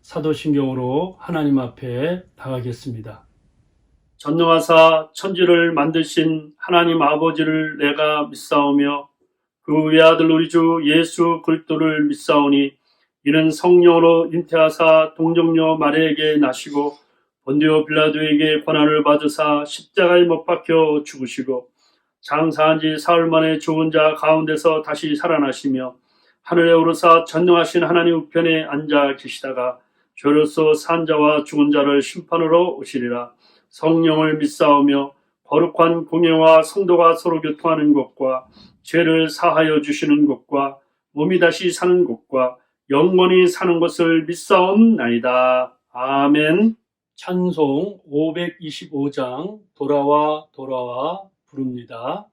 사도신경으로 하나님 앞에 나가겠습니다. 전능하사 천지를 만드신 하나님 아버지를 내가 믿사오며 그 외아들 우리 주 예수 그리스도를 믿사오니 이는 성령으로 잉태하사 동정녀 마리아에게 나시고 본디오 빌라도에게 고난을 받으사 십자가에 못 박혀 죽으시고 장사한 지 사흘 만에 죽은 자 가운데서 다시 살아나시며 하늘에 오르사 전능하신 하나님 우편에 앉아 계시다가 죄로서 산 자와 죽은 자를 심판으로 오시리라. 성령을 믿사오며 거룩한 공예와 성도가 서로 교통하는 것과 죄를 사하여 주시는 것과 몸이 다시 사는 것과 영원히 사는 것을 믿사옵나이다. 아멘. 찬송 525장 돌아와 돌아와 부릅니다.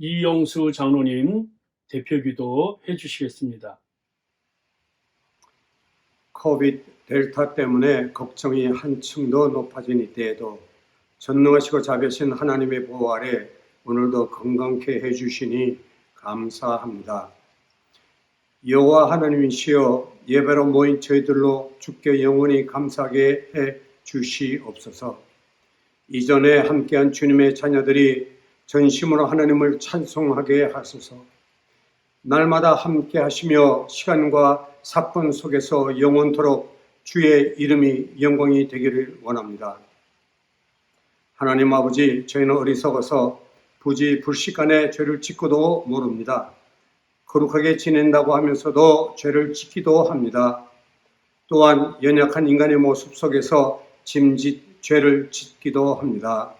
이영수 장로님 대표기도 해주시겠습니다. 코비드 델타 때문에 걱정이 한층 더 높아진 이때에도 전능하시고 자비하신 하나님의 보호 아래 오늘도 건강케 해주시니 감사합니다. 여호와 하나님이시여, 예배로 모인 저희들로 주께 영원히 감사하게 해 주시옵소서. 이전에 함께한 주님의 자녀들이 전심으로 하나님을 찬송하게 하소서. 날마다 함께 하시며 시간과 사건 속에서 영원토록 주의 이름이 영광이 되기를 원합니다. 하나님 아버지, 저희는 어리석어서 부지불식간에 죄를 짓고도 모릅니다. 거룩하게 지낸다고 하면서도 죄를 짓기도 합니다. 또한 연약한 인간의 모습 속에서 짐짓 죄를 짓기도 합니다.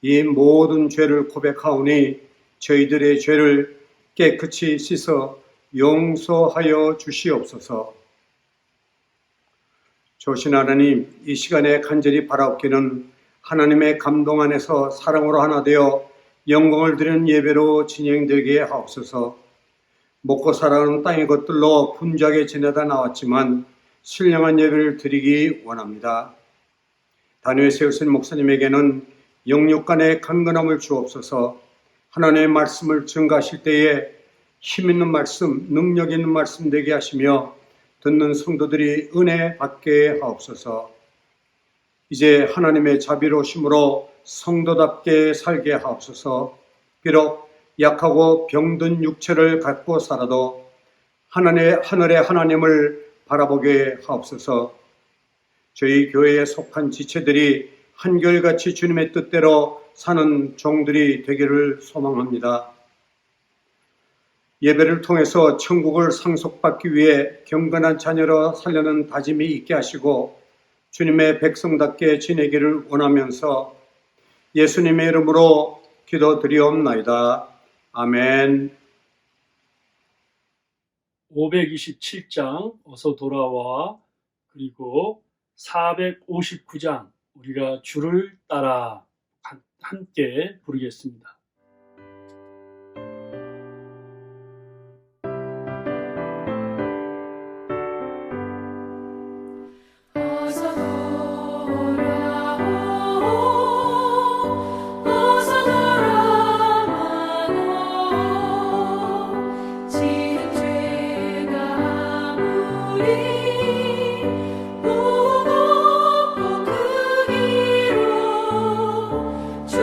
이 모든 죄를 고백하오니 저희들의 죄를 깨끗이 씻어 용서하여 주시옵소서. 조신 하나님, 이 시간에 간절히 바라옵기는 하나님의 감동 안에서 사랑으로 하나 되어 영광을 드리는 예배로 진행되게 하옵소서. 먹고 살아가는 땅의 것들로 분주하게 지내다 나왔지만 신령한 예배를 드리기 원합니다. 단위에 세우신 목사님에게는 영육 간의 강건함을 주옵소서. 하나님의 말씀을 증거하실 때에 힘 있는 말씀, 능력 있는 말씀 되게 하시며 듣는 성도들이 은혜 받게 하옵소서. 이제 하나님의 자비로우심으로 성도답게 살게 하옵소서. 비록 약하고 병든 육체를 갖고 살아도 하늘의 하나님을 바라보게 하옵소서. 저희 교회에 속한 지체들이 한결같이 주님의 뜻대로 사는 종들이 되기를 소망합니다. 예배를 통해서 천국을 상속받기 위해 경건한 자녀로 살려는 다짐이 있게 하시고 주님의 백성답게 지내기를 원하면서 예수님의 이름으로 기도드리옵나이다. 아멘. 527장 어서 돌아와, 그리고 459장 우리가 주를 따라 함께 부르겠습니다. 주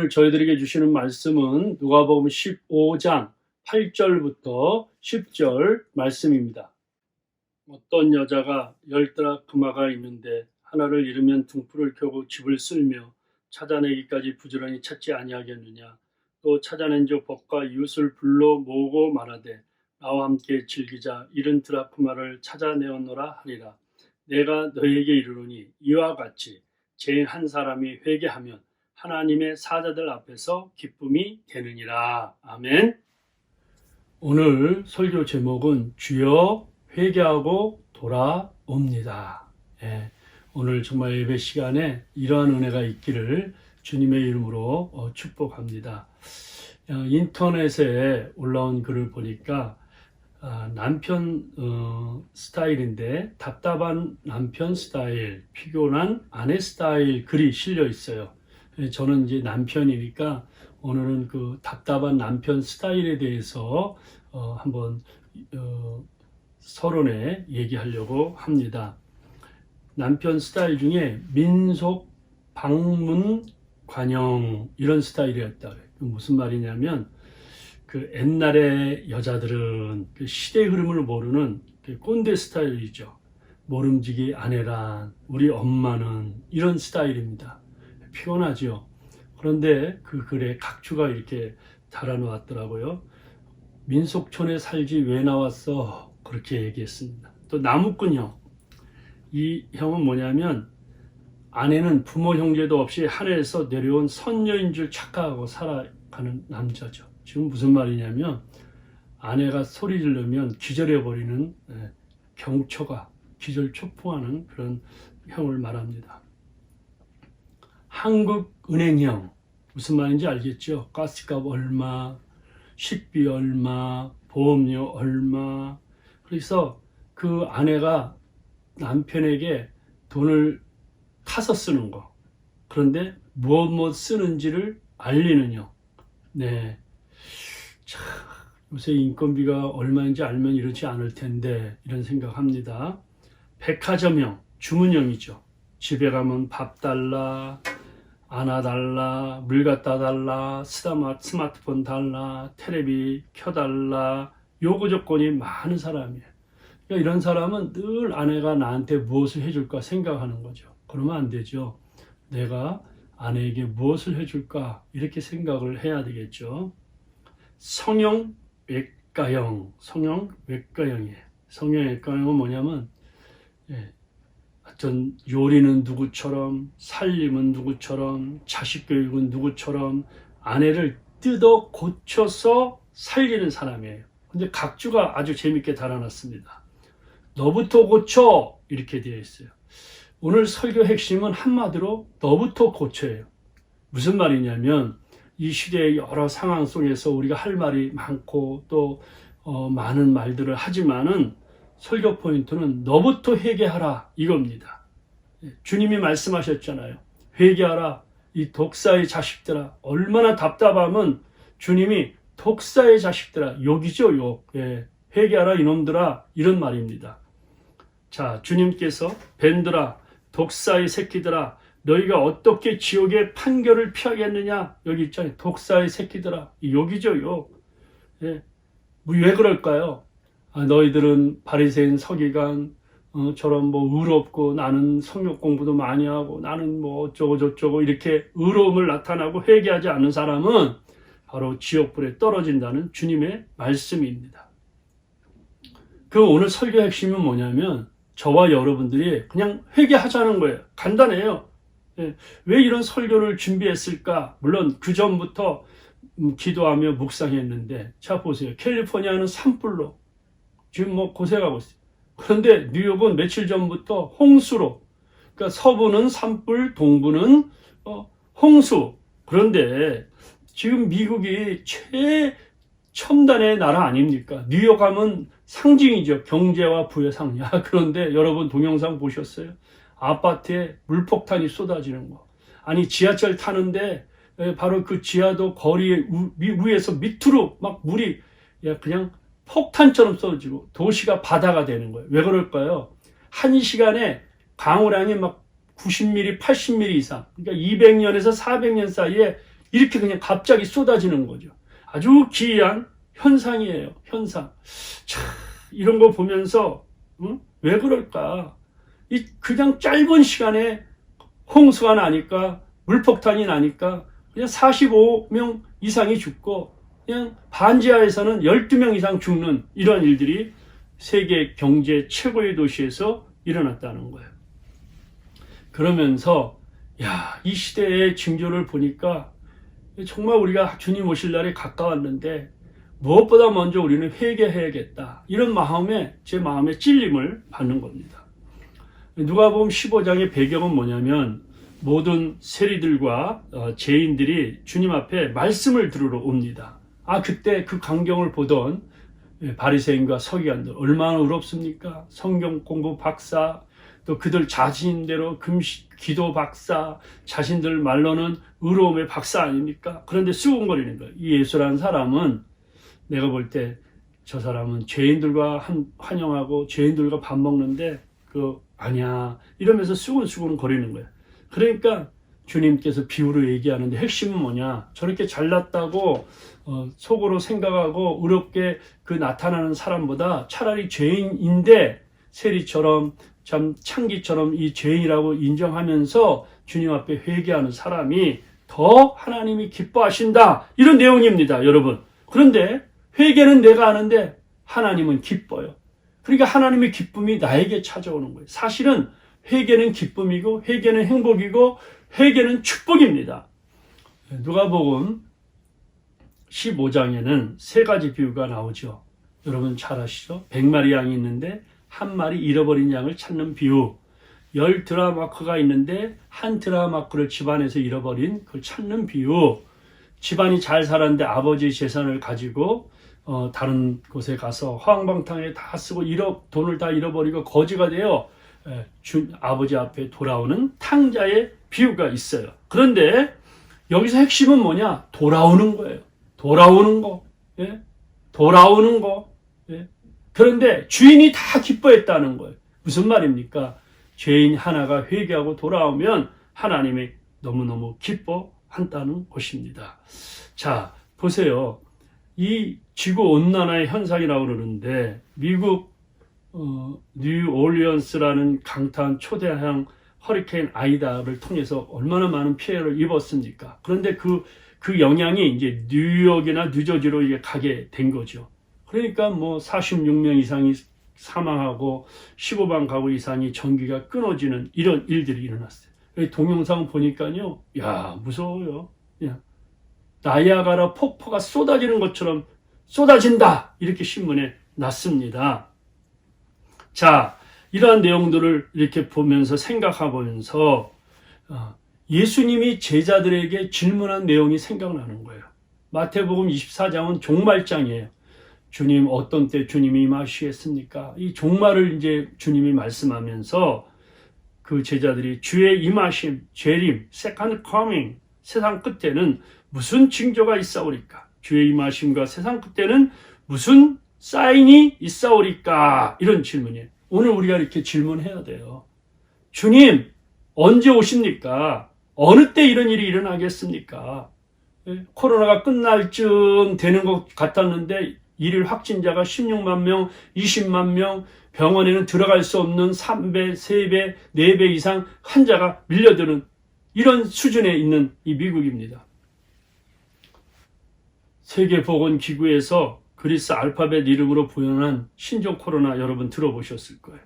오늘 저희들에게 주시는 말씀은 누가복음 15장 8절부터 10절 말씀입니다. 어떤 여자가 10드라크마가 있는데 하나를 잃으면 등불을 켜고 집을 쓸며 찾아내기까지 부지런히 찾지 아니하겠느냐. 또 찾아낸 즉 법과 이웃을 불러 모으고 말하되 나와 함께 즐기자. 잃은 드라크마를 찾아내었노라 하리라. 내가 너희에게 이르노니 이와 같이 죄인 한 사람이 회개하면 하나님의 사자들 앞에서 기쁨이 되느니라. 아멘. 오늘 설교 제목은 주여 회개하고 돌아옵니다. 예, 오늘 정말 예배 시간에 이러한 은혜가 있기를 주님의 이름으로 축복합니다. 인터넷에 올라온 글을 보니까 남편 스타일인데 답답한 남편 스타일, 피곤한 아내 스타일 글이 실려 있어요. 저는 이제 남편이니까 오늘은 그 답답한 남편 스타일에 대해서 한번 서론에 얘기하려고 합니다. 남편 스타일 중에 민속 방문 관영 이런 스타일이었다. 무슨 말이냐면 그 옛날의 여자들은 그 시대 흐름을 모르는 그 꼰대 스타일이죠. 모름지기 아내란 우리 엄마는 이런 스타일입니다. 피곤하죠. 그런데 그 글에 각주가 이렇게 달아놓았더라고요. 민속촌에 살지 왜 나왔어? 그렇게 얘기했습니다. 또 나무꾼 형. 이 형은 뭐냐면 아내는 부모 형제도 없이 하늘에서 내려온 선녀인 줄 착각하고 살아가는 남자죠. 지금 무슨 말이냐면 아내가 소리 지르면 기절해버리는 경초가 기절초풍하는 그런 형을 말합니다. 한국은행형 무슨 말인지 알겠죠? 가스값 얼마, 식비 얼마, 보험료 얼마. 그래서 그 아내가 남편에게 돈을 타서 쓰는 거. 그런데 무엇 쓰는지를 알리는 형. 네. 참, 요새 인건비가 얼마인지 알면 이러지 않을 텐데 이런 생각합니다. 백화점형, 주문형이죠. 집에 가면 밥 달라, 안아 달라, 물 갖다 달라, 스마트폰 달라, 테레비 켜달라, 요구 조건이 많은 사람이에요. 그러니까 이런 사람은 늘 아내가 나한테 무엇을 해줄까 생각하는 거죠. 그러면 안 되죠. 내가 아내에게 무엇을 해줄까 이렇게 생각을 해야 되겠죠. 성형 외과형, 성형 외과형이에요. 성형 외과형은 뭐냐면 어떤 요리는 누구처럼, 살림은 누구처럼, 자식 교육은 누구처럼 아내를 뜯어 고쳐서 살리는 사람이에요. 근데 각주가 아주 재밌게 달아놨습니다. 너부터 고쳐 이렇게 되어 있어요. 오늘 설교 핵심은 한마디로 너부터 고쳐예요. 무슨 말이냐면 이 시대의 여러 상황 속에서 우리가 할 말이 많고 또 많은 말들을 하지만은 설교 포인트는 너부터 회개하라 이겁니다. 주님이 말씀하셨잖아요. 회개하라 이 독사의 자식들아. 얼마나 답답하면 주님이 독사의 자식들아 욕이죠 욕. 회개하라 이놈들아 이런 말입니다. 자, 주님께서 밴들아 독사의 새끼들아 너희가 어떻게 지옥의 판결을 피하겠느냐. 여기 있잖아요. 독사의 새끼들아. 욕이죠 욕. 왜 그럴까요? 너희들은 바리새인 서기관 처럼 뭐 의롭고 나는 성역 공부도 많이 하고 나는 뭐 어쩌고 저쩌고 이렇게 의로움을 나타나고 회개하지 않는 사람은 바로 지옥불에 떨어진다는 주님의 말씀입니다. 그 오늘 설교 핵심은 뭐냐면 저와 여러분들이 그냥 회개하자는 거예요. 간단해요. 왜 이런 설교를 준비했을까? 물론 그 전부터 기도하며 묵상했는데 자 보세요. 캘리포니아는 산불로 지금 뭐 고생하고 있어요. 그런데 뉴욕은 며칠 전부터 홍수로, 그러니까 서부는 산불, 동부는 홍수. 그런데 지금 미국이 최첨단의 나라 아닙니까? 뉴욕 하면 상징이죠. 경제와 부의 상징. 그런데 여러분 동영상 보셨어요? 아파트에 물폭탄이 쏟아지는 거. 아니 지하철 타는데 바로 그 지하도 거리 위에서 밑으로 막 물이 그냥 폭탄처럼 쏟아지고 도시가 바다가 되는 거예요. 왜 그럴까요? 한 시간에 강우량이 막 90mm, 80mm 이상, 그러니까 200년에서 400년 사이에 이렇게 그냥 갑자기 쏟아지는 거죠. 아주 기이한 현상이에요. 현상. 참, 이런 거 보면서 왜 그럴까? 그냥 짧은 시간에 홍수가 나니까, 물폭탄이 나니까 그냥 45명 이상이 죽고 그냥 반지하에서는 12명 이상 죽는 이런 일들이 세계 경제 최고의 도시에서 일어났다는 거예요. 그러면서 이 시대의 징조를 보니까 정말 우리가 주님 오실 날이 가까웠는데 무엇보다 먼저 우리는 회개해야겠다. 이런 마음에 제 마음에 찔림을 받는 겁니다. 누가복음 15장의 배경은 뭐냐면 모든 세리들과 죄인들이 주님 앞에 말씀을 들으러 옵니다. 그때 그 광경을 보던 바리새인과 서기관들 얼마나 의롭습니까? 성경 공부 박사, 또 그들 자신대로 기도 박사, 자신들 말로는 의로움의 박사 아닙니까? 그런데 수군거리는 거예요. 이 예수라는 사람은 내가 볼 때 저 사람은 죄인들과 환영하고 죄인들과 밥 먹는데 아니야 이러면서 수군수군 거리는 거예요. 그러니까 주님께서 비유로 얘기하는데 핵심은 뭐냐? 저렇게 잘났다고 속으로 생각하고 의롭게 나타나는 사람보다 차라리 죄인인데 세리처럼 참 창기처럼 이 죄인이라고 인정하면서 주님 앞에 회개하는 사람이 더 하나님이 기뻐하신다. 이런 내용입니다, 여러분. 그런데 회개는 내가 하는데 하나님은 기뻐요. 그러니까 하나님의 기쁨이 나에게 찾아오는 거예요. 사실은 회개는 기쁨이고 회개는 행복이고 회개는 축복입니다. 누가복음 15장에는 세 가지 비유가 나오죠. 여러분 잘 아시죠? 100마리 양이 있는데 한 마리 잃어버린 양을 찾는 비유. 10 드라마크가 있는데 한 드라마크를 집안에서 잃어버린 그걸 찾는 비유. 집안이 잘 살았는데 아버지 재산을 가지고 다른 곳에 가서 허황방탕에 다 쓰고 돈을 다 잃어버리고 거지가 되어 아버지 앞에 돌아오는 탕자의 비유가 있어요. 그런데 여기서 핵심은 뭐냐? 돌아오는 거예요. 돌아오는 거. 예? 돌아오는 거. 예? 그런데 주인이 다 기뻐했다는 거예요. 무슨 말입니까? 죄인 하나가 회개하고 돌아오면 하나님이 너무너무 기뻐한다는 것입니다. 자, 보세요. 이 지구온난화의 현상이라고 그러는데 미국 뉴올리언스라는 강타한 초대형 허리케인 아이다를 통해서 얼마나 많은 피해를 입었습니까? 그런데 그 영향이 이제 뉴욕이나 뉴저지로 이게 가게 된 거죠. 그러니까 46명 이상이 사망하고 15만 가구 이상이 전기가 끊어지는 이런 일들이 일어났어요. 동영상 보니까요, 무서워요. 나이아가라 폭포가 쏟아지는 것처럼 쏟아진다. 이렇게 신문에 났습니다. 자, 이러한 내용들을 이렇게 보면서 생각해보면서 예수님이 제자들에게 질문한 내용이 생각나는 거예요. 마태복음 24장은 종말장이에요. 주님 어떤 때 주님이 임하시겠습니까? 이 종말을 이제 주님이 말씀하면서 그 제자들이 주의 임하심, 재림, second coming, 세상 끝에는 무슨 징조가 있사오리까? 주의 임하심과 세상 끝에는 무슨 사인이 있사오리까? 이런 질문이에요. 오늘 우리가 이렇게 질문해야 돼요. 주님, 언제 오십니까? 어느 때 이런 일이 일어나겠습니까? 코로나가 끝날 쯤 되는 것 같았는데 일일 확진자가 16만 명, 20만 명, 병원에는 들어갈 수 없는 3배, 3배, 4배 이상 환자가 밀려드는 이런 수준에 있는 이 미국입니다. 세계보건기구에서 그리스 알파벳 이름으로 부연한 신종 코로나 여러분 들어보셨을 거예요.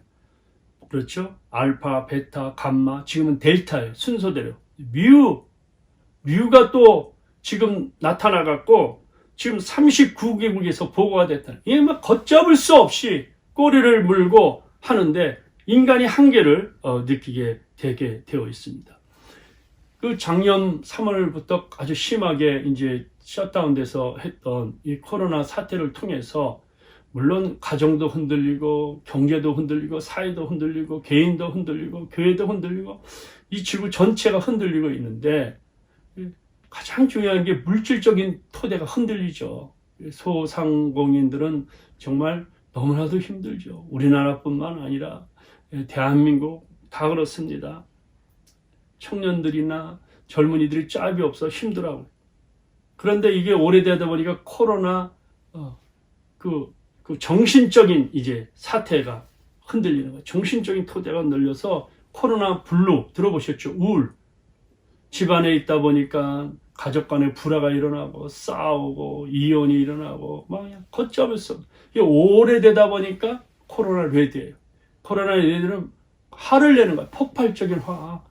그렇죠? 알파, 베타, 감마, 지금은 델타예요. 순서대로. 뮤가 또 지금 나타나갖고 지금 39개국에서 보고가 됐다. 이게 막 걷잡을 수 없이 꼬리를 물고 하는데 인간이 한계를 느끼게 되게 되어 있습니다. 그 작년 3월부터 아주 심하게 이제 셧다운돼서 했던 이 코로나 사태를 통해서 물론 가정도 흔들리고 경제도 흔들리고 사회도 흔들리고 개인도 흔들리고 교회도 흔들리고 이 지구 전체가 흔들리고 있는데 가장 중요한 게 물질적인 토대가 흔들리죠. 소상공인들은 정말 너무나도 힘들죠. 우리나라뿐만 아니라 대한민국 다 그렇습니다. 청년들이나 젊은이들이 짭이 없어 힘들어하고 그런데 이게 오래되다 보니까 코로나 그 정신적인 이제 사태가 흔들리는 거예요. 정신적인 토대가 늘려서 코로나 블루 들어보셨죠? 우울. 집안에 있다 보니까 가족 간에 불화가 일어나고 싸우고 이혼이 일어나고 막 그냥 걷잡을 수 없어. 이게 오래되다 보니까 코로나 레드예요. 코로나 레드는 화를 내는 거야. 폭발적인 화.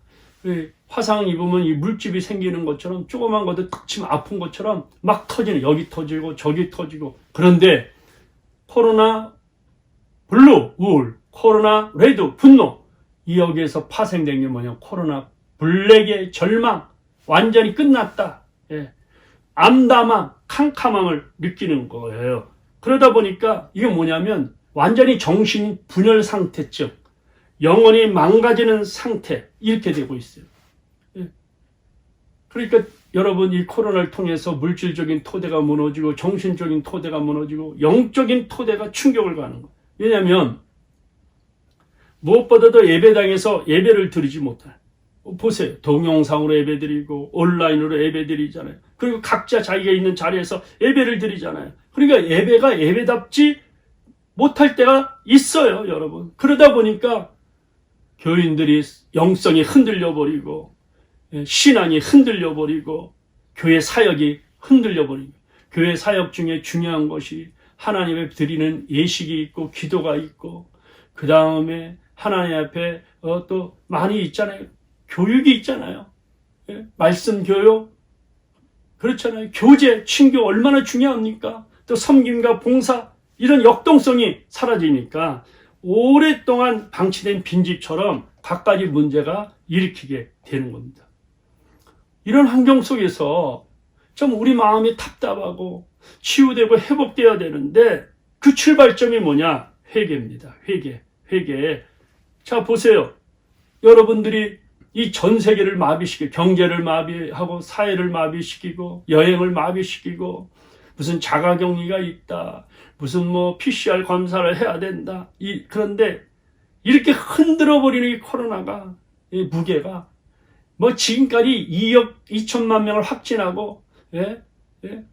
화상 입으면 이 물집이 생기는 것처럼 조그만 것도 탁 치면 아픈 것처럼 막 터지는, 여기 터지고 저기 터지고. 그런데 코로나 블루 우울, 코로나 레드 분노, 이 여기에서 파생된 게 뭐냐, 코로나 블랙의 절망, 완전히 끝났다. 예. 암담함, 캄캄함을 느끼는 거예요. 그러다 보니까 이게 뭐냐면 완전히 정신 분열 상태쯤, 영혼이 망가지는 상태, 이렇게 되고 있어요. 예. 그러니까 여러분, 이 코로나를 통해서 물질적인 토대가 무너지고 정신적인 토대가 무너지고 영적인 토대가 충격을 가는 거예요. 왜냐하면 무엇보다도 예배당에서 예배를 드리지 못해요. 보세요. 동영상으로 예배드리고 온라인으로 예배드리잖아요. 그리고 각자 자기가 있는 자리에서 예배를 드리잖아요. 그러니까 예배가 예배답지 못할 때가 있어요, 여러분. 그러다 보니까 교인들이 영성이 흔들려버리고 신앙이 흔들려버리고 교회 사역이 흔들려버리고, 교회 사역 중에 중요한 것이 하나님 앞에 드리는 예식이 있고 기도가 있고, 그 다음에 하나님 앞에 또 많이 있잖아요. 교육이 있잖아요. 예? 말씀 교육, 그렇잖아요. 교제, 친교 얼마나 중요합니까? 또 섬김과 봉사, 이런 역동성이 사라지니까 오랫동안 방치된 빈집처럼 갖가지 문제가 일으키게 되는 겁니다. 이런 환경 속에서 좀 우리 마음이 답답하고 치유되고 회복되어야 되는데 그 출발점이 뭐냐? 회개입니다. 회개. 자, 보세요. 여러분들이 이 전 세계를 마비시키고, 경제를 마비하고, 사회를 마비시키고, 여행을 마비시키고, 무슨 자가격리가 있다, 무슨 뭐 PCR 검사를 해야 된다. 그런데 이렇게 흔들어버리는 이 코로나가, 이 무게가, 뭐 지금까지 2억 2천만 명을 확진하고,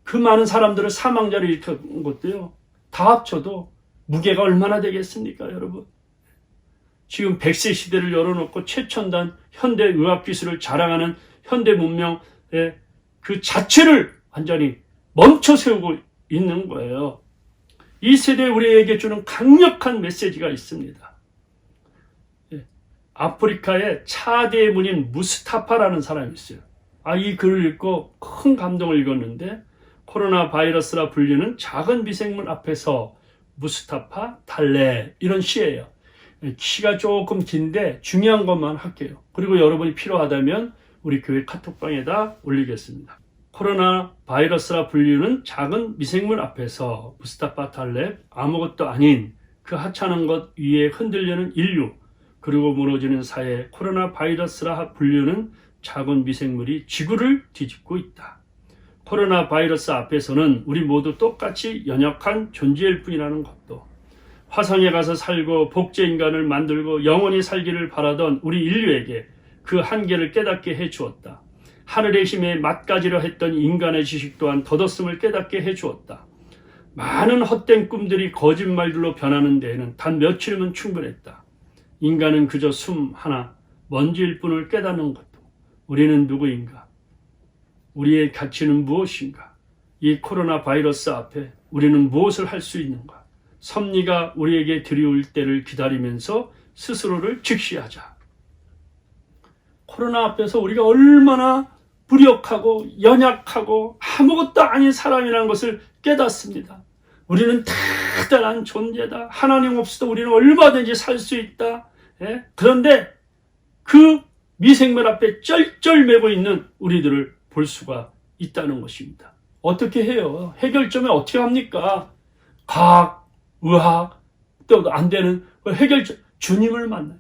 그 많은 사람들을 사망자를 일으킨 것도요, 다 합쳐도 무게가 얼마나 되겠습니까, 여러분? 지금 100세 시대를 열어놓고 최첨단 현대의학기술을 자랑하는 현대문명의 그 자체를 완전히 멈춰 세우고 있는 거예요. 이 세대에 우리에게 주는 강력한 메시지가 있습니다. 아프리카의 차대의 문인 무스타파라는 사람이 있어요. 이 글을 읽고 큰 감동을 읽었는데, 코로나 바이러스라 불리는 작은 미생물 앞에서 무스타파 달래, 이런 시예요. 시가 조금 긴데 중요한 것만 할게요. 그리고 여러분이 필요하다면 우리 교회 카톡방에다 올리겠습니다. 코로나 바이러스라 불리는 작은 미생물 앞에서 무스타파 달렙, 아무것도 아닌 그 하찮은 것 위에 흔들리는 인류, 그리고 무너지는 사회, 코로나 바이러스라 불리는 작은 미생물이 지구를 뒤집고 있다. 코로나 바이러스 앞에서는 우리 모두 똑같이 연약한 존재일 뿐이라는 것도, 화성에 가서 살고 복제인간을 만들고 영원히 살기를 바라던 우리 인류에게 그 한계를 깨닫게 해주었다. 하늘의 힘에 맛가지려 했던 인간의 지식 또한 덧없음을 깨닫게 해주었다. 많은 헛된 꿈들이 거짓말들로 변하는 데에는 단 며칠이면 충분했다. 인간은 그저 숨 하나, 먼지일 뿐을 깨닫는 것도, 우리는 누구인가? 우리의 가치는 무엇인가? 이 코로나 바이러스 앞에 우리는 무엇을 할 수 있는가? 섭리가 우리에게 들이올 때를 기다리면서 스스로를 직시하자. 코로나 앞에서 우리가 얼마나 무력하고 연약하고 아무것도 아닌 사람이라는 것을 깨닫습니다. 우리는 대단한 존재다. 하나님 없이도 우리는 얼마든지 살 수 있다. 그런데 그 미생물 앞에 쩔쩔매고 있는 우리들을 볼 수가 있다는 것입니다. 어떻게 해요? 해결점에 어떻게 합니까? 과학, 의학, 또 안 되는 해결점, 주님을 만나요.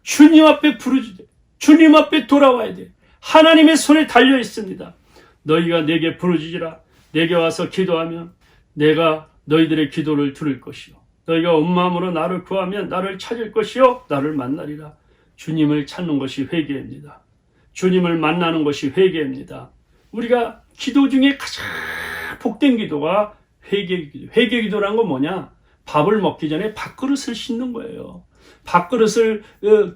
주님 앞에 부르짖어요. 주님 앞에 돌아와야 돼요. 하나님의 손에 달려 있습니다. 너희가 내게 부르짖으라. 내게 와서 기도하면 내가 너희들의 기도를 들을 것이요. 너희가 온 마음으로 나를 구하면 나를 찾을 것이요. 나를 만나리라. 주님을 찾는 것이 회개입니다. 주님을 만나는 것이 회개입니다. 우리가 기도 중에 가장 복된 기도가 회개기도. 회개기도란 건 뭐냐? 밥을 먹기 전에 밥그릇을 씻는 거예요. 밥그릇을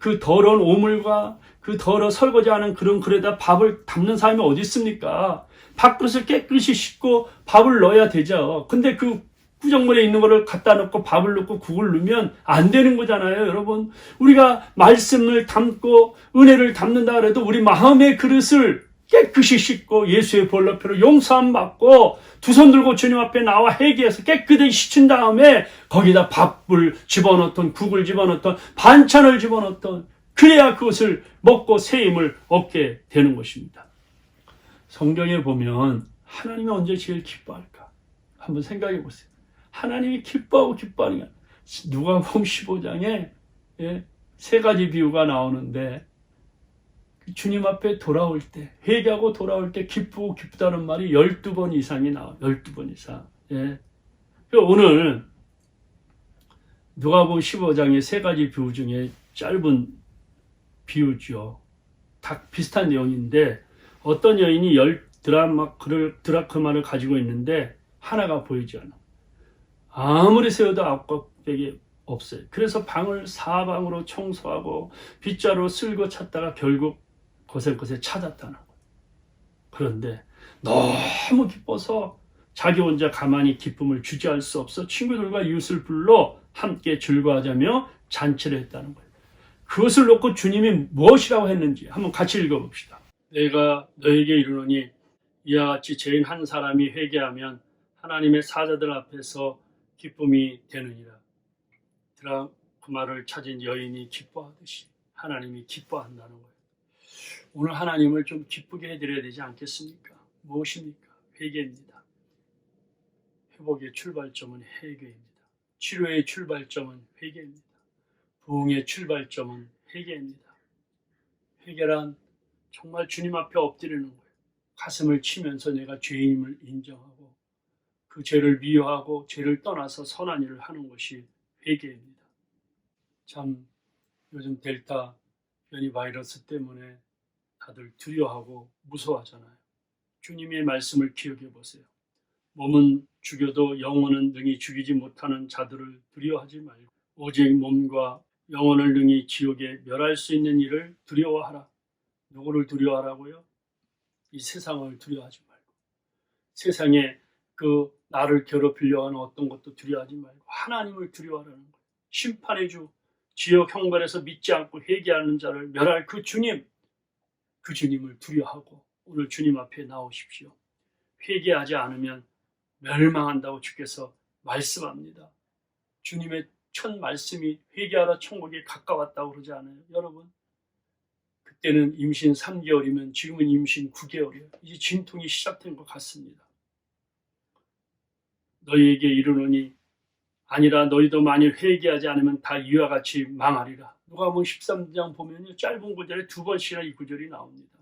그 더러운 오물과 그 설거지하는 그런 그릇에다 밥을 담는 사람이 어디 있습니까? 밥그릇을 깨끗이 씻고 밥을 넣어야 되죠. 근데 그 구정물에 있는 거를 갖다 놓고 밥을 넣고 국을 넣으면 안 되는 거잖아요, 여러분. 우리가 말씀을 담고 은혜를 담는다 그래도 우리 마음의 그릇을 깨끗이 씻고 예수의 볼러표로 용서함 받고 두 손 들고 주님 앞에 나와 회개해서 깨끗이 씻은 다음에 거기다 밥을 집어넣던 국을 집어넣던 반찬을 집어넣던 그래야 그것을 먹고 새 힘을 얻게 되는 것입니다. 성경에 보면 하나님이 언제 제일 기뻐할까? 한번 생각해 보세요. 하나님이 기뻐하고 기뻐하는 게 누가복음 15장에 세 가지 비유가 나오는데 주님 앞에 돌아올 때, 회개하고 돌아올 때 기쁘고 기쁘다는 말이 12번 이상이 나와요. 12번 이상. 오늘 누가복음 15장의 세 가지 비유 중에 짧은 비유죠. 다 비슷한 내용인데 어떤 여인이 10드라크마를 가지고 있는데 하나가 보이지 않아. 아무리 세워도 앞껍데기 없어요. 그래서 방을 사방으로 청소하고 빗자루 쓸고 찾다가 결국 곳곳에 찾았다는 거예요. 그런데 너무 기뻐서 자기 혼자 가만히 기쁨을 주체할 수 없어 친구들과 이웃을 불러 함께 즐거워하자며 잔치를 했다는 거예요. 그것을 놓고 주님이 무엇이라고 했는지 한번 같이 읽어봅시다. 내가 너에게 이르노니 이와 같이 죄인 한 사람이 회개하면 하나님의 사자들 앞에서 기쁨이 되느니라. 그 말을 찾은 여인이 기뻐하듯이 하나님이 기뻐한다는 거예요. 오늘 하나님을 좀 기쁘게 해드려야 되지 않겠습니까? 무엇입니까? 회개입니다. 회복의 출발점은 회개입니다. 치료의 출발점은 회개입니다. 부흥의 출발점은 회개입니다. 회개란 정말 주님 앞에 엎드리는 거예요. 가슴을 치면서 내가 죄인임을 인정하고 그 죄를 미워하고 죄를 떠나서 선한 일을 하는 것이 회개입니다. 참 요즘 델타 변이 바이러스 때문에 다들 두려워하고 무서워하잖아요. 주님의 말씀을 기억해 보세요. 몸은 죽여도 영혼은 능히 죽이지 못하는 자들을 두려워하지 말고 오직 몸과 영혼을 능히 지옥에 멸할 수 있는 일을 두려워하라. 누구를 두려워하라고요? 이 세상을 두려워하지 말고 세상에 그 나를 괴롭히려 하는 어떤 것도 두려워하지 말고 하나님을 두려워하라는 거예요. 심판의 주 지옥 형벌에서 믿지 않고 회개하는 자를 멸할 그 주님, 그 주님을 두려워하고 오늘 주님 앞에 나오십시오. 회개하지 않으면 멸망한다고 주께서 말씀합니다. 주님의 첫 말씀이 회개하라 천국에 가까웠다고 그러지 않아요? 여러분, 그때는 임신 3개월이면 지금은 임신 9개월이에요. 이제 진통이 시작된 것 같습니다. 너희에게 이르노니 아니라 너희도 만일 회개하지 않으면 다 이와 같이 망하리라. 누가복음 13장 보면요, 짧은 구절에 2번씩이나 이 구절이 나옵니다.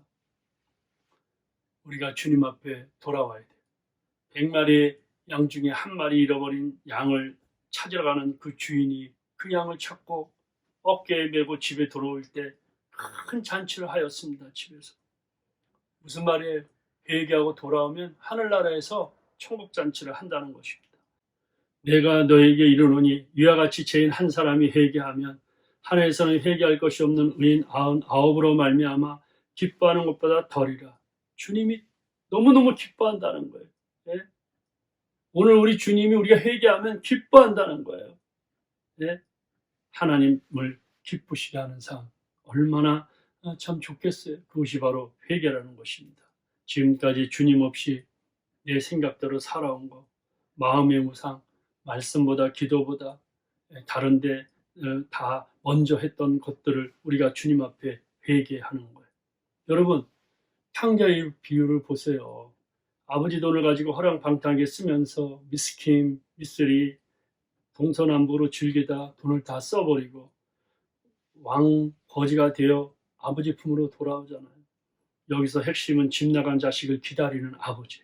우리가 주님 앞에 돌아와야 돼요. 100마리의 양 중에 한 마리 잃어버린 양을 찾아가는 그 주인이 그 양을 찾고 어깨에 메고 집에 돌아올 때 큰 잔치를 하였습니다. 집에서. 무슨 말이에요? 회개하고 돌아오면 하늘나라에서 천국 잔치를 한다는 것입니다. 내가 너에게 이르노니 이와 같이 죄인 한 사람이 회개하면 하늘에서는 회개할 것이 없는 의인 99으로 말미암아 기뻐하는 것보다 덜이라. 주님이 너무너무 기뻐한다는 거예요. 네? 오늘 우리 주님이 우리가 회개하면 기뻐한다는 거예요. 네? 하나님을 기쁘시게 하는 삶 얼마나 참 좋겠어요. 그것이 바로 회개라는 것입니다. 지금까지 주님 없이 내 생각대로 살아온 거, 마음의 무상, 말씀보다 기도보다 다른데 다 먼저 했던 것들을 우리가 주님 앞에 회개하는 거예요. 여러분, 탕자의 비유를 보세요. 아버지 돈을 가지고 허랑방탕하게 쓰면서 미스킴, 미쓰리, 동서남북으로 즐기다 돈을 다 써버리고 왕 거지가 되어 아버지 품으로 돌아오잖아요. 여기서 핵심은 집 나간 자식을 기다리는 아버지.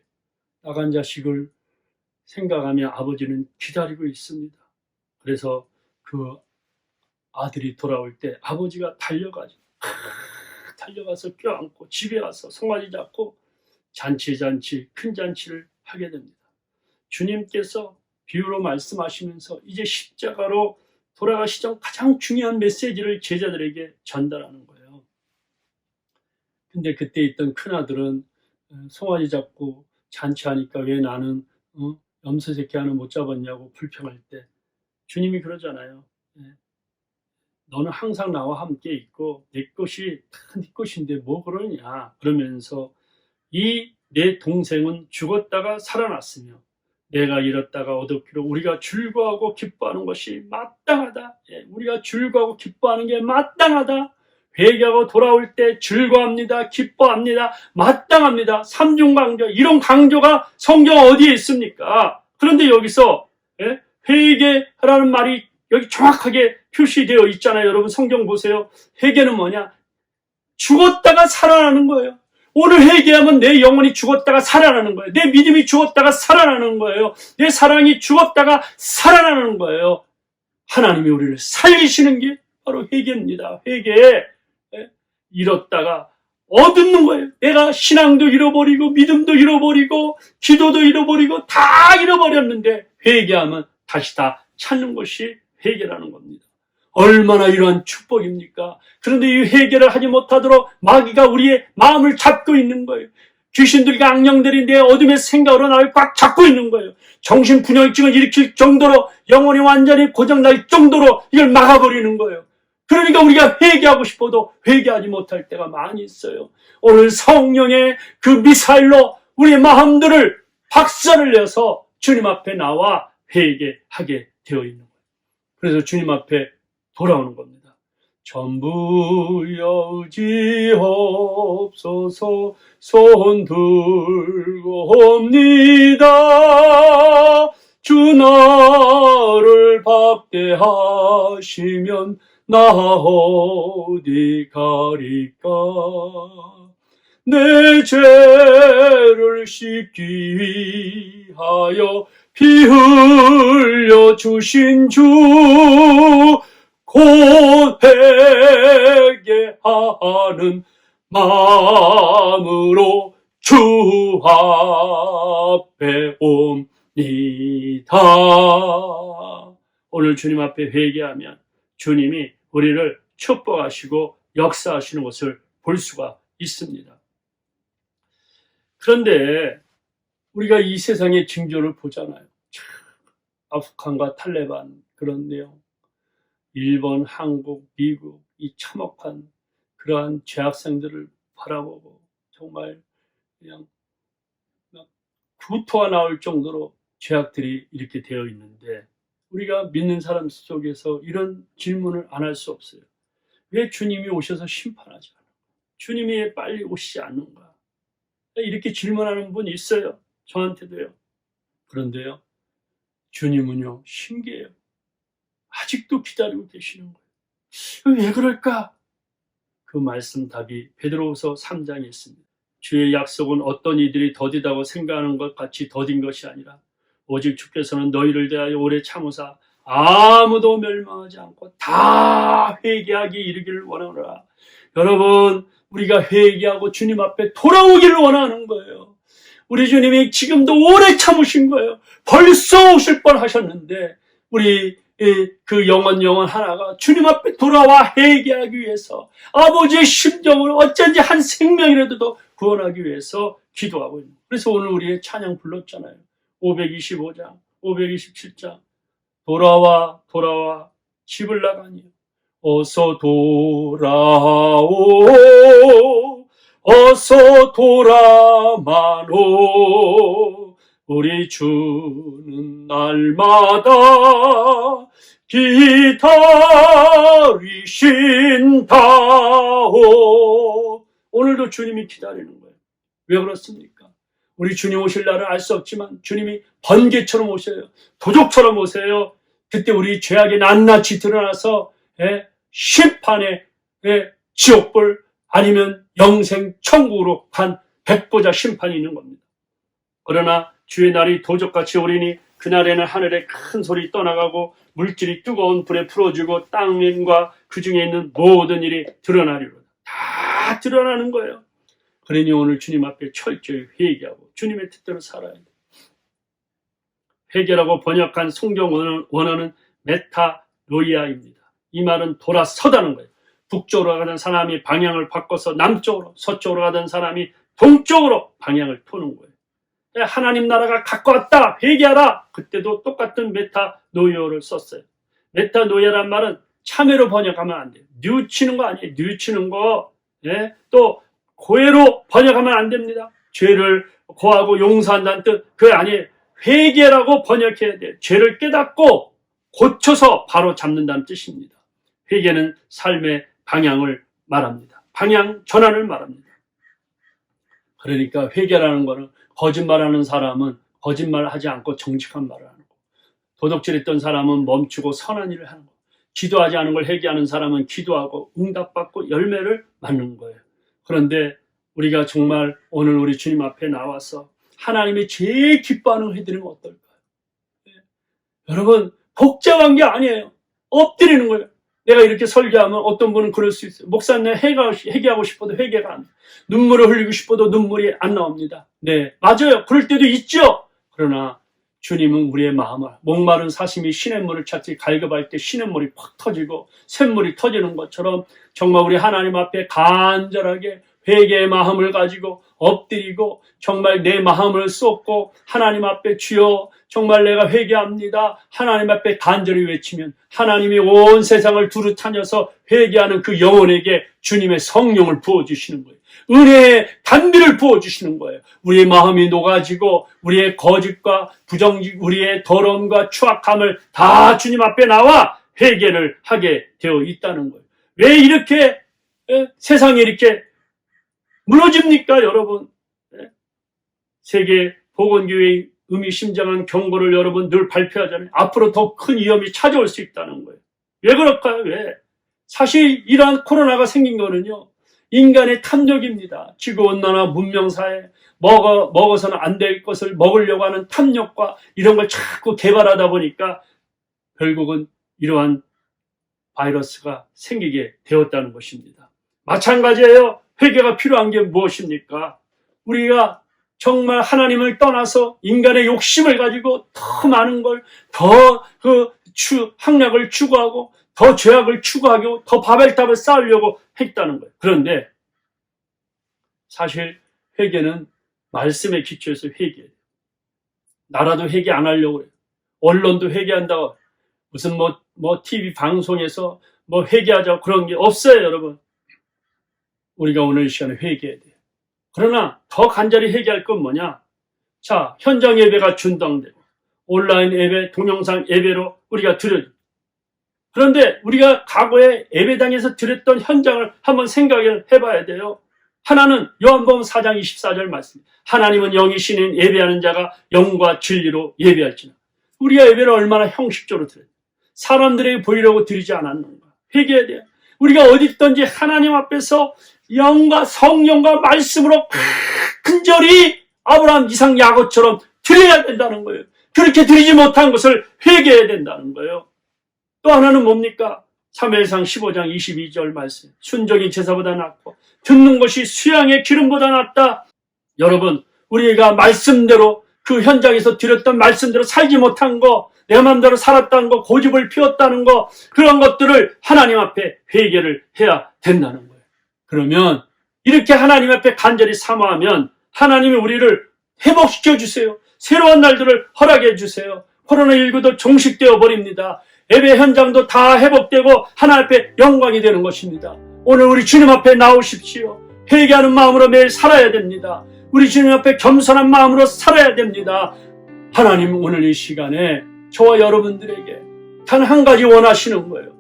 나간 자식을 생각하며 아버지는 기다리고 있습니다. 그래서 그 아들이 돌아올 때 아버지가 달려가서 껴안고 집에 와서 송아지 잡고 잔치, 큰 잔치를 하게 됩니다. 주님께서 비유로 말씀하시면서 이제 십자가로 돌아가시던 가장 중요한 메시지를 제자들에게 전달하는 거예요. 근데 그때 있던 큰아들은 송아지 잡고 잔치하니까 왜 나는 염소새끼 하나 못 잡았냐고 불평할 때 주님이 그러잖아요. 너는 항상 나와 함께 있고 내 것이 다 네 것인데 뭐 그러냐 그러면서 이 내 동생은 죽었다가 살아났으며 내가 잃었다가 얻었기로 우리가 즐거워하고 기뻐하는 것이 마땅하다. 우리가 즐거워하고 기뻐하는 게 마땅하다. 회개하고 돌아올 때 즐거워합니다. 기뻐합니다. 마땅합니다. 삼중 강조. 이런 강조가 성경 어디에 있습니까? 그런데 여기서 회개하라는 말이 여기 정확하게 표시되어 있잖아요. 여러분 성경 보세요. 회개는 뭐냐? 죽었다가 살아나는 거예요. 오늘 회개하면 내 영혼이 죽었다가 살아나는 거예요. 내 믿음이 죽었다가 살아나는 거예요. 내 사랑이 죽었다가 살아나는 거예요. 하나님이 우리를 살리시는 게 바로 회개입니다. 회개에 잃었다가 얻는 거예요. 내가 신앙도 잃어버리고 믿음도 잃어버리고 기도도 잃어버리고 다 잃어버렸는데 회개하면 다시 다 찾는 것이 회개라는 겁니다. 얼마나 이러한 축복입니까? 그런데 이 회개를 하지 못하도록 마귀가 우리의 마음을 잡고 있는 거예요. 귀신들이 악령들이 내 어둠의 생각으로 나를 꽉 잡고 있는 거예요. 정신분열증을 일으킬 정도로 영혼이 완전히 고장날 정도로 이걸 막아버리는 거예요. 그러니까 우리가 회개하고 싶어도 회개하지 못할 때가 많이 있어요. 오늘 성령의 그 미사일로 우리의 마음들을 박살을 내서 주님 앞에 나와 회개하게 되어 있는 거예요. 그래서 주님 앞에 돌아오는 겁니다. 전부 여지옵소서 손 들고 옵니다. 주 나를 박대하시면 나 어디 가리까. 내 죄를 씻기 위하여 피 흘려 주신 주 곧 회개하는 마음으로 주 앞에 옵니다. 오늘 주님 앞에 회개하면 주님이 우리를 축복하시고 역사하시는 것을 볼 수가 있습니다. 그런데 우리가 이 세상의 징조를 보잖아요. 아프간과 탈레반 그런 내용, 일본, 한국, 미국 이 참혹한 그러한 죄악생들을 바라보고 정말 그냥 구토가 나올 정도로 죄악들이 이렇게 되어 있는데 우리가 믿는 사람 속에서 이런 질문을 안 할 수 없어요. 왜 주님이 오셔서 심판하지 않아? 주님이 왜 빨리 오시지 않는가? 이렇게 질문하는 분이 있어요. 저한테도요. 그런데요, 주님은요, 신기해요. 아직도 기다리고 계시는 거예요. 왜 그럴까? 그 말씀 답이 베드로후서 3장에 있습니다. 주의 약속은 어떤 이들이 더디다고 생각하는 것 같이 더딘 것이 아니라 오직 주께서는 너희를 대하여 오래 참으사 아무도 멸망하지 않고 다 회개하기 이르기를 원하노라. 여러분, 우리가 회개하고 주님 앞에 돌아오기를 원하는 거예요. 우리 주님이 지금도 오래 참으신 거예요. 벌써 오실 뻔 하셨는데 우리 그 영혼 하나가 주님 앞에 돌아와 회개하기 위해서 아버지의 심정을 어쩐지 한 생명이라도 구원하기 위해서 기도하고 있는 거예요. 그래서 오늘 우리의 찬양 불렀잖아요. 525장, 527장 돌아와 집을 나가니 어서 돌아오 어서 돌아마노 우리 주는 날마다 기다리신다오. 오늘도 주님이 기다리는 거예요. 왜 그렇습니까? 우리 주님 오실 날은 알 수 없지만 주님이 번개처럼 오셔요. 도적처럼 오세요. 그때 우리 죄악이 낱낱이 드러나서 심판의 지옥불 아니면 영생 천국으로 간 백보자 심판이 있는 겁니다. 그러나 주의 날이 도적같이 오리니 그날에는 하늘에 큰 소리 떠나가고 물질이 뜨거운 불에 풀어지고 땅과 그 중에 있는 모든 일이 드러나리로다. 다 드러나는 거예요. 그러니 오늘 주님 앞에 철저히 회개하고 주님의 뜻대로 살아야 돼. 회개라고 번역한 성경 원어는 메타노이아입니다. 이 말은 돌아서다는 거예요. 북쪽으로 가던 사람이 방향을 바꿔서 남쪽으로, 서쪽으로 가던 사람이 동쪽으로 방향을 도는 거예요. 하나님 나라가 가까웠다, 회개하라. 그때도 똑같은 메타노이아를 썼어요. 메타노이아란 말은 참회로 번역하면 안 돼요. 뉘우치는 거 아니에요. 뉘우치는 거. 또 고해로 번역하면 안 됩니다. 죄를 고하고 용서한다는 뜻, 그게 아니에요. 회개라고 번역해야 돼요. 죄를 깨닫고 고쳐서 바로 잡는다는 뜻입니다. 회개는 삶의 방향을 말합니다. 방향 전환을 말합니다. 그러니까 회개라는 거는 거짓말하는 사람은 거짓말하지 않고 정직한 말을 하는 거, 도둑질했던 사람은 멈추고 선한 일을 하는 거, 기도하지 않은 걸 회개하는 사람은 기도하고 응답받고 열매를 맞는 거예요. 그런데 우리가 정말 오늘 우리 주님 앞에 나와서 하나님이 제일 기뻐하는 걸 해드리면 어떨까요? 여러분, 복잡한 게 아니에요. 엎드리는 거예요. 내가 이렇게 설교하면 어떤 분은 그럴 수 있어요. 목사님, 회개하고 싶어도 회개가 안 돼요. 눈물을 흘리고 싶어도 눈물이 안 나옵니다. 네, 맞아요. 그럴 때도 있죠. 그러나 주님은 우리의 마음을, 목마른 사슴이 시냇물을 찾지 갈급할 때 시냇물이 팍 터지고 샘물이 터지는 것처럼 정말 우리 하나님 앞에 간절하게 회개의 마음을 가지고 엎드리고 정말 내 마음을 쏟고 하나님 앞에 주여 정말 내가 회개합니다. 하나님 앞에 간절히 외치면 하나님이 온 세상을 두루 다녀서 회개하는 그 영혼에게 주님의 성령을 부어주시는 거예요. 은혜의 단비를 부어주시는 거예요. 우리의 마음이 녹아지고 우리의 거짓과 부정직, 우리의 더러움과 추악함을 다 주님 앞에 나와 회개를 하게 되어 있다는 거예요. 왜 이렇게 세상이 이렇게 무너집니까, 여러분? 세계 보건교회의 의미심장한 경고를 여러분 늘 발표하잖아요. 앞으로 더 큰 위험이 찾아올 수 있다는 거예요. 왜 그럴까요? 왜? 사실 이러한 코로나가 생긴 거는요, 인간의 탐욕입니다. 지구온난화 문명사회, 먹어서는 안 될 것을 먹으려고 하는 탐욕과 이런 걸 자꾸 개발하다 보니까 결국은 이러한 바이러스가 생기게 되었다는 것입니다. 마찬가지예요. 회개가 필요한 게 무엇입니까? 우리가 정말 하나님을 떠나서 인간의 욕심을 가지고 더 많은 걸, 더 학력을 추구하고, 더 죄악을 추구하고, 더 바벨탑을 쌓으려고 했다는 거예요. 그런데 사실 회개는 말씀에 기초해서 회개해요. 나라도 회개 안 하려고 해요. 언론도 회개한다고, 무슨 TV 방송에서 회개하자고 그런 게 없어요, 여러분. 우리가 오늘 이 시간에 회개해야 돼요. 그러나 더 간절히 회개할 건 뭐냐? 자, 현장 예배가 준당되고 온라인 예배, 동영상 예배로 우리가 드려요. 그런데 우리가 과거에 예배당에서 드렸던 현장을 한번 생각을 해봐야 돼요. 하나는 요한복음 4장 24절 말씀. 하나님은 영이시는 예배하는 자가 영과 진리로 예배할지나. 우리가 예배를 얼마나 형식적으로 드려요. 사람들에게 보이려고 드리지 않았는가. 회개해야 돼요. 우리가 어디 있든지 하나님 앞에서 영과 성령과 말씀으로 간절히 아브라함, 이삭, 야곱처럼 드려야 된다는 거예요. 그렇게 드리지 못한 것을 회개해야 된다는 거예요. 또 하나는 뭡니까? 사무엘상 15장 22절 말씀. 순종이 제사보다 낫고 듣는 것이 수양의 기름보다 낫다. 여러분, 우리가 말씀대로 그 현장에서 드렸던 말씀대로 살지 못한 거, 내 마음대로 살았다는 거, 고집을 피웠다는 거, 그런 것들을 하나님 앞에 회개를 해야 된다는 거예요. 그러면 이렇게 하나님 앞에 간절히 사모하면 하나님이 우리를 회복시켜 주세요. 새로운 날들을 허락해 주세요. 코로나19도 종식되어 버립니다. 예배 현장도 다 회복되고 하나님 앞에 영광이 되는 것입니다. 오늘 우리 주님 앞에 나오십시오. 회개하는 마음으로 매일 살아야 됩니다. 우리 주님 앞에 겸손한 마음으로 살아야 됩니다. 하나님, 오늘 이 시간에 저와 여러분들에게 단 한 가지 원하시는 거예요.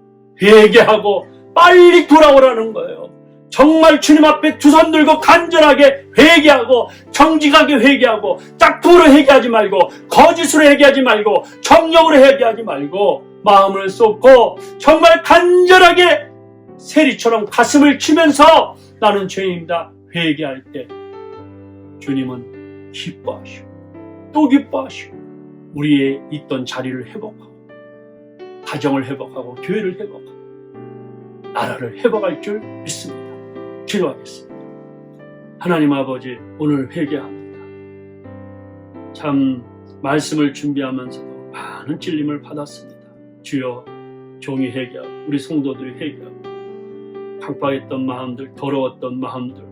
회개하고 빨리 돌아오라는 거예요. 정말 주님 앞에 두 손 들고 간절하게 회개하고 정직하게 회개하고 짝퉁으로 회개하지 말고 거짓으로 회개하지 말고 정력으로 회개하지 말고 마음을 쏟고 정말 간절하게 세리처럼 가슴을 치면서 나는 죄인이다 회개할 때 주님은 기뻐하시고 또 기뻐하시고 우리의 있던 자리를 회복하고 가정을 회복하고 교회를 회복하고 나라를 회복할 줄 믿습니다. 기도하겠습니다. 하나님 아버지, 오늘 회개합니다. 참 말씀을 준비하면서도 많은 찔림을 받았습니다. 주여, 종이 회개하고 우리 성도들이 회개하고 강박했던 마음들, 더러웠던 마음들,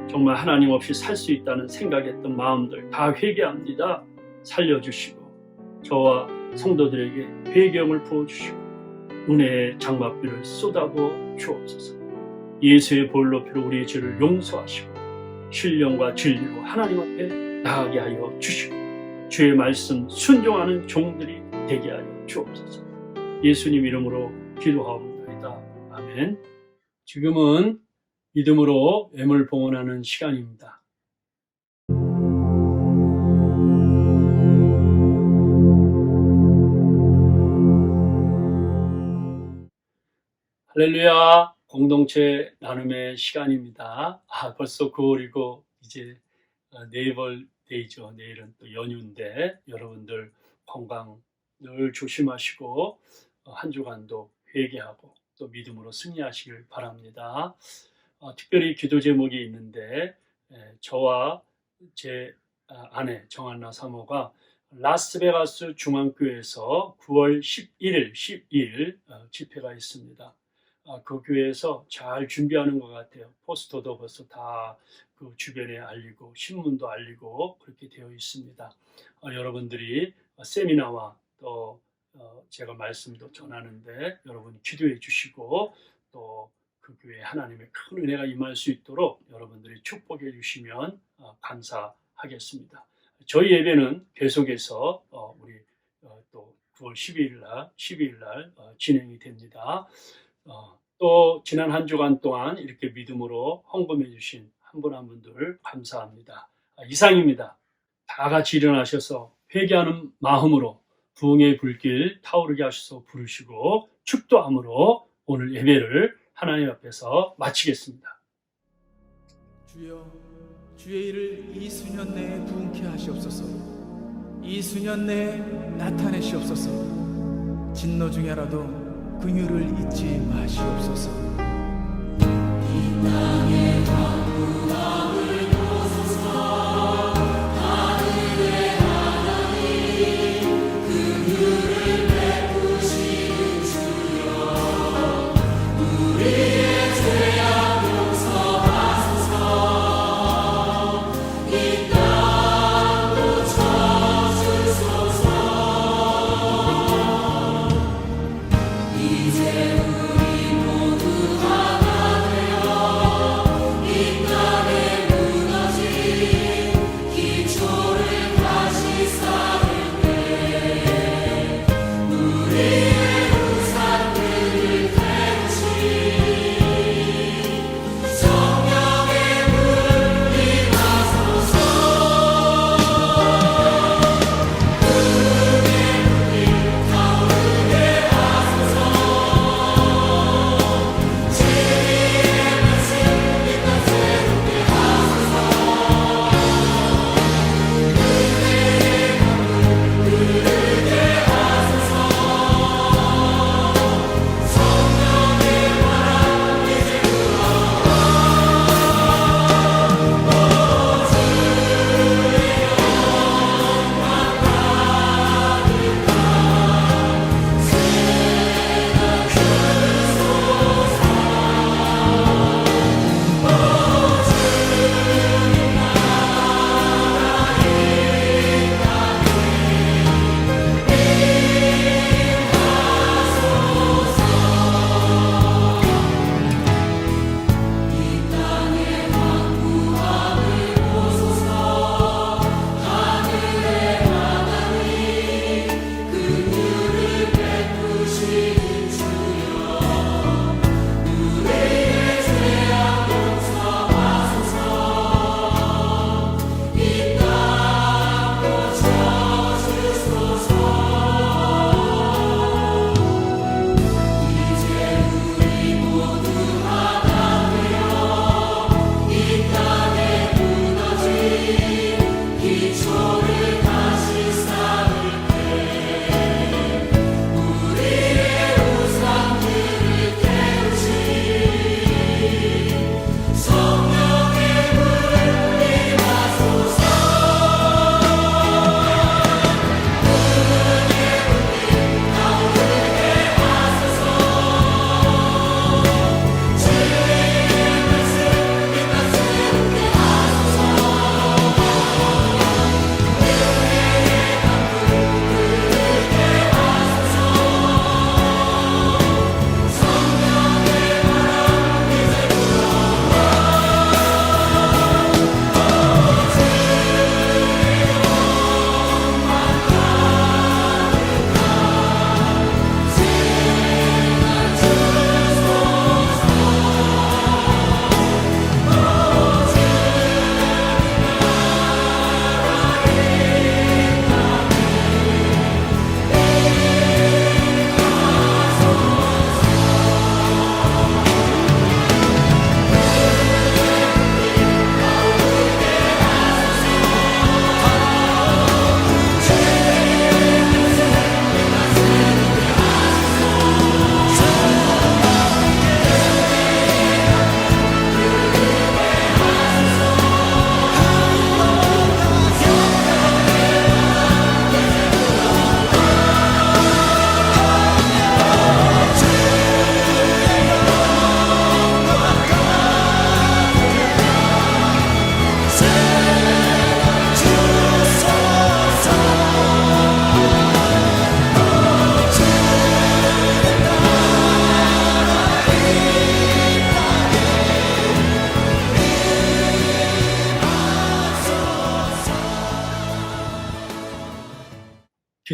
정말 하나님 없이 살 수 있다는 생각했던 마음들 다 회개합니다. 살려주시고 저와 성도들에게 회개함을 부어주시고 은혜의 장막비를 쏟아부어 주옵소서. 예수의 볼로피로 우리의 죄를 용서하시고 신령과 진리로 하나님 앞에 나가게 하여 주시고 주의 말씀 순종하는 종들이 되게 하여 주옵소서. 예수님 이름으로 기도하옵나이다. 아멘. 지금은 믿음으로 애물 봉헌하는 시간입니다. 할렐루야. 공동체 나눔의 시간입니다. 벌써 9월이고 이제 네이버 데이죠. 내일은 또 연휴인데 여러분들 건강 늘 조심하시고 한 주간도 회개하고 또 믿음으로 승리하시길 바랍니다. 특별히 기도 제목이 있는데 저와 제 아내 정한나 사모가 라스베가스 중앙교회에서 9월 11일, 12일 집회가 있습니다. 그 교회에서 잘 준비하는 것 같아요. 포스터도 벌써 다 그 주변에 알리고 신문도 알리고 그렇게 되어 있습니다. 여러분들이 세미나와 또 제가 말씀도 전하는데 여러분 기도해 주시고 또 그 교회에 하나님의 큰 은혜가 임할 수 있도록 여러분들이 축복해 주시면 감사하겠습니다. 저희 예배는 계속해서 우리 또 9월 12일 날 진행이 됩니다. 또 지난 한 주간 동안 이렇게 믿음으로 헌금해 주신 한 분 한 분들 감사합니다. 이상입니다. 다 같이 일어나셔서 회개하는 마음으로 부흥의 불길 타오르게 하셔서 부르시고 축도함으로 오늘 예배를 하나님 앞에서 마치겠습니다. 주여, 주의 일을 이 수년 내에 부흥케 하시옵소서. 이 수년 내에 나타내시옵소서. 진노 중에라도 긍휼을 잊지 마시옵소서. 이 땅에 강구함을 도소서. 하늘의 하나님 긍휼을 베푸시는 주여, 우리의 죄악 용서하소서. 이 땅도 쳐주소서. 이제 우리 모두 하나 되어 이 땅에 무너진 기초를 다시 쌓을 때 우리의 우상들을 태우시 성령의 불이 하소서. 은혜의 불이 타오르게 하소서.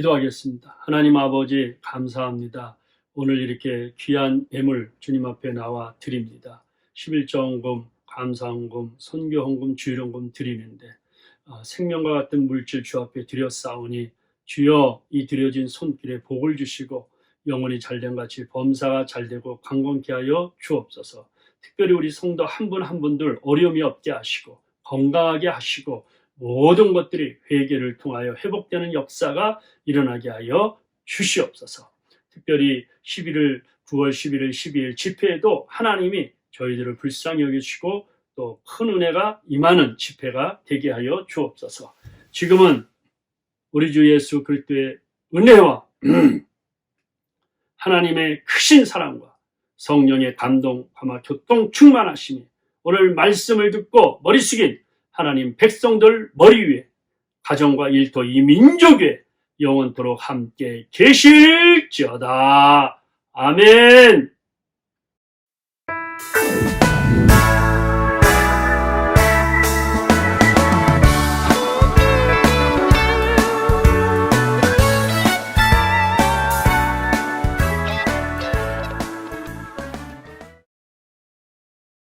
기도하겠습니다. 하나님 아버지 감사합니다. 오늘 이렇게 귀한 예물 주님 앞에 나와 드립니다. 11조헌금, 감사헌금, 선교헌금, 주일헌금 드리는데 생명과 같은 물질 주 앞에 드렸사오니 주여 이 드려진 손길에 복을 주시고 영혼이 잘된 같이 범사가 잘되고 강건케 하여 주옵소서. 특별히 우리 성도 한 분 한 분들 어려움이 없게 하시고 건강하게 하시고 모든 것들이 회개를 통하여 회복되는 역사가 일어나게 하여 주시옵소서. 특별히 9월 11일, 12일 집회에도 하나님이 저희들을 불쌍히 여기시고 또 큰 은혜가 임하는 집회가 되게 하여 주옵소서. 지금은 우리 주 예수 그리스도의 은혜와 하나님의 크신 사랑과 성령의 감동, 아마 교통 충만하심이 오늘 말씀을 듣고 머리 숙인 하나님 백성들 머리 위에 가정과 일터 이 민족 위에 영원토록 함께 계실지어다. 아멘.